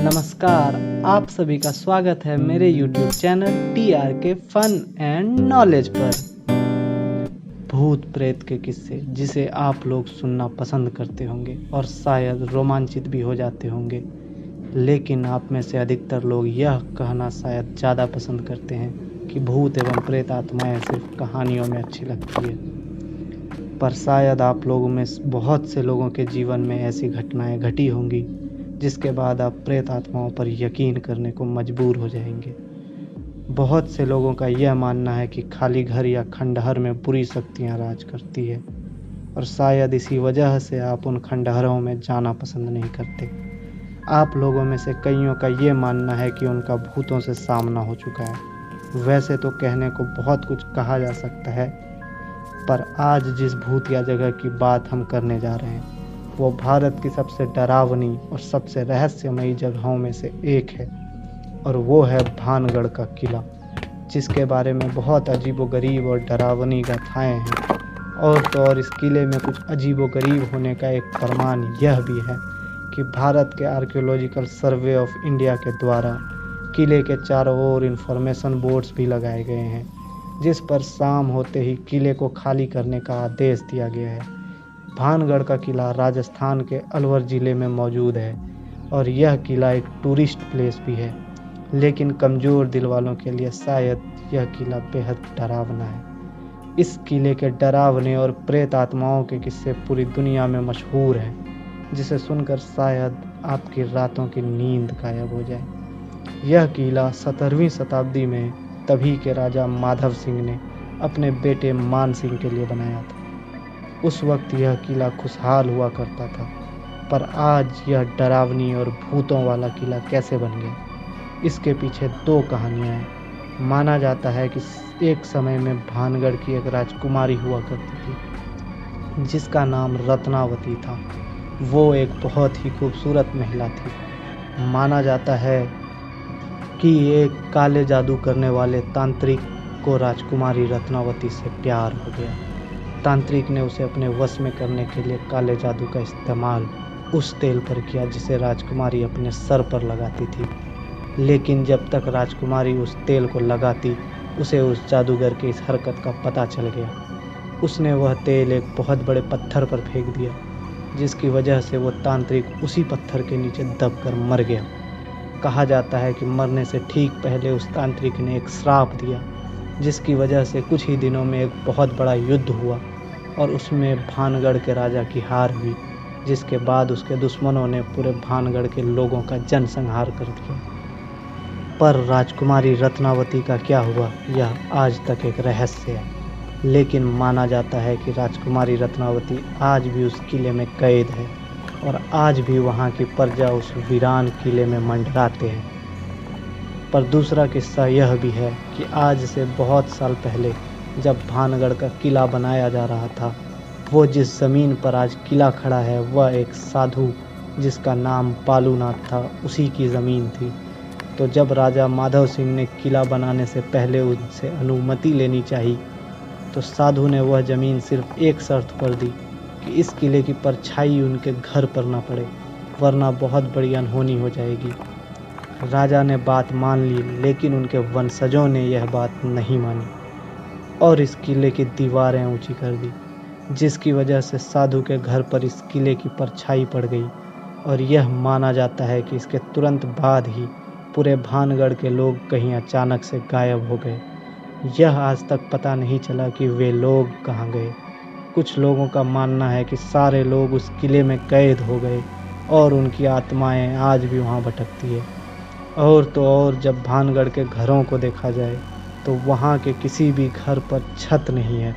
नमस्कार, आप सभी का स्वागत है मेरे YouTube channel TRK fun and knowledge पर। भूत प्रेत के किस्से जिसे आप लोग सुनना पसंद करते होंगे और शायद रोमांचित भी हो जाते होंगे, लेकिन आप में से अधिकतर लोग यह कहना शायद ज़्यादा पसंद करते हैं कि भूत एवं प्रेत आत्माएं सिर्फ कहानियों में अच्छी लगती है। पर शायद आप लोगों में बहुत से लोगों के जीवन में ऐसी घटनाएं घटी होंगी जिसके बाद आप प्रेत आत्माओं पर यकीन करने को मजबूर हो जाएंगे। बहुत से लोगों का यह मानना है कि खाली घर या खंडहर में बुरी शक्तियां राज करती है और शायद इसी वजह से आप उन खंडहरों में जाना पसंद नहीं करते। आप लोगों में से कईयों का ये मानना है कि उनका भूतों से सामना हो चुका है। वैसे तो कहने को बहुत कुछ कहा जा सकता है, पर आज जिस भूतिया जगह की बात हम करने जा रहे हैं वो भारत की सबसे डरावनी और सबसे रहस्यमयी जगहों में से एक है, और वो है भानगढ़ का किला, जिसके बारे में बहुत अजीबोगरीब और डरावनी गाथाएं हैं। और तो और इस किले में कुछ अजीबोगरीब होने का एक प्रमाण यह भी है कि भारत के आर्कियोलॉजिकल सर्वे ऑफ इंडिया के द्वारा किले के चारों ओर इंफॉर्मेशन बोर्ड्स भी लगाए गए हैं, जिस पर शाम होते ही किले को खाली करने का आदेश दिया गया है। भानगढ़ का किला राजस्थान के अलवर ज़िले में मौजूद है और यह किला एक टूरिस्ट प्लेस भी है, लेकिन कमज़ोर दिल वालों के लिए शायद यह किला बेहद डरावना है। इस किले के डरावने और प्रेत आत्माओं के किस्से पूरी दुनिया में मशहूर हैं, जिसे सुनकर शायद आपकी रातों की नींद गायब हो जाए। यह किला 17वीं शताब्दी में तभी के राजा माधव सिंह ने अपने बेटे मान सिंह के लिए बनाया था। उस वक्त यह किला खुशहाल हुआ करता था, पर आज यह डरावनी और भूतों वाला किला कैसे बन गया, इसके पीछे दो कहानियां हैं। माना जाता है कि एक समय में भानगढ़ की एक राजकुमारी हुआ करती थी जिसका नाम रत्नावती था। वो एक बहुत ही खूबसूरत महिला थी। माना जाता है कि एक काले जादू करने वाले तांत्रिक को राजकुमारी रत्नावती से प्यार हो गया। तांत्रिक ने उसे अपने वश में करने के लिए काले जादू का इस्तेमाल उस तेल पर किया जिसे राजकुमारी अपने सर पर लगाती थी। लेकिन जब तक राजकुमारी उस तेल को लगाती, उसे उस जादूगर के इस हरकत का पता चल गया। उसने वह तेल एक बहुत बड़े पत्थर पर फेंक दिया, जिसकी वजह से वो तांत्रिक उसी पत्थर के नीचे दबकर मर गया। कहा जाता है कि मरने से ठीक पहले उस तांत्रिक ने एक श्राप दिया, जिसकी वजह से कुछ ही दिनों में एक बहुत बड़ा युद्ध हुआ और उसमें भानगढ़ के राजा की हार हुई, जिसके बाद उसके दुश्मनों ने पूरे भानगढ़ के लोगों का जनसंहार कर दिया। पर राजकुमारी रत्नावती का क्या हुआ, यह आज तक एक रहस्य है। लेकिन माना जाता है कि राजकुमारी रत्नावती आज भी उस किले में कैद है और आज भी वहाँ की प्रजा उस वीरान किले में मंडराते हैं। पर दूसरा किस्सा यह भी है कि आज से बहुत साल पहले जब भानगढ़ का किला बनाया जा रहा था, वो जिस ज़मीन पर आज किला खड़ा है वह एक साधु जिसका नाम पालूनाथ था, उसी की ज़मीन थी। तो जब राजा माधव सिंह ने किला बनाने से पहले उनसे अनुमति लेनी चाहिए, तो साधु ने वह ज़मीन सिर्फ एक शर्त पर दी कि इस किले की परछाई उनके घर पर ना पड़े, वरना बहुत बड़ी अनहोनी हो जाएगी। राजा ने बात मान ली, लेकिन उनके वंशजों ने यह बात नहीं मानी और इस किले की दीवारें ऊंची कर दी, जिसकी वजह से साधु के घर पर इस किले की परछाई पड़ गई। और यह माना जाता है कि इसके तुरंत बाद ही पूरे भानगढ़ के लोग कहीं अचानक से गायब हो गए। यह आज तक पता नहीं चला कि वे लोग कहाँ गए। कुछ लोगों का मानना है कि सारे लोग उस किले में कैद हो गए और उनकी आत्माएं आज भी वहाँ भटकती है। और तो और जब भानगढ़ के घरों को देखा जाए तो वहाँ के किसी भी घर पर छत नहीं है।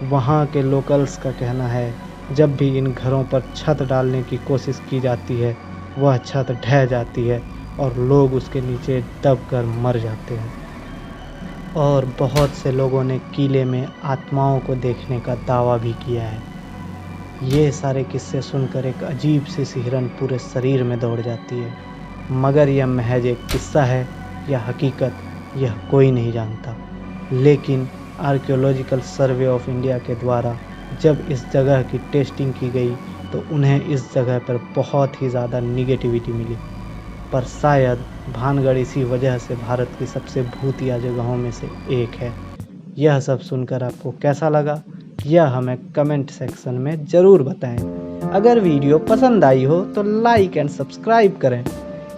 वहाँ के लोकल्स का कहना है जब भी इन घरों पर छत डालने की कोशिश की जाती है, वह छत ढह जाती है और लोग उसके नीचे दबकर मर जाते हैं। और बहुत से लोगों ने किले में आत्माओं को देखने का दावा भी किया है। ये सारे किस्से सुनकर एक अजीब सी सिहरन पूरे शरीर में दौड़ जाती है, मगर यह महज एक किस्सा है या हकीकत, यह कोई नहीं जानता। लेकिन आर्कियोलॉजिकल सर्वे ऑफ इंडिया के द्वारा जब इस जगह की टेस्टिंग की गई तो उन्हें इस जगह पर बहुत ही ज़्यादा निगेटिविटी मिली। पर शायद भानगढ़ इसी वजह से भारत की सबसे भूतिया जगहों में से एक है। यह सब सुनकर आपको कैसा लगा, यह हमें कमेंट सेक्शन में ज़रूर बताएं। अगर वीडियो पसंद आई हो तो लाइक एंड सब्सक्राइब करें।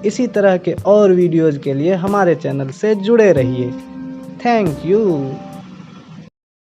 इसी तरह के और वीडियोज़ के लिए हमारे चैनल से जुड़े रहिए। Thank you.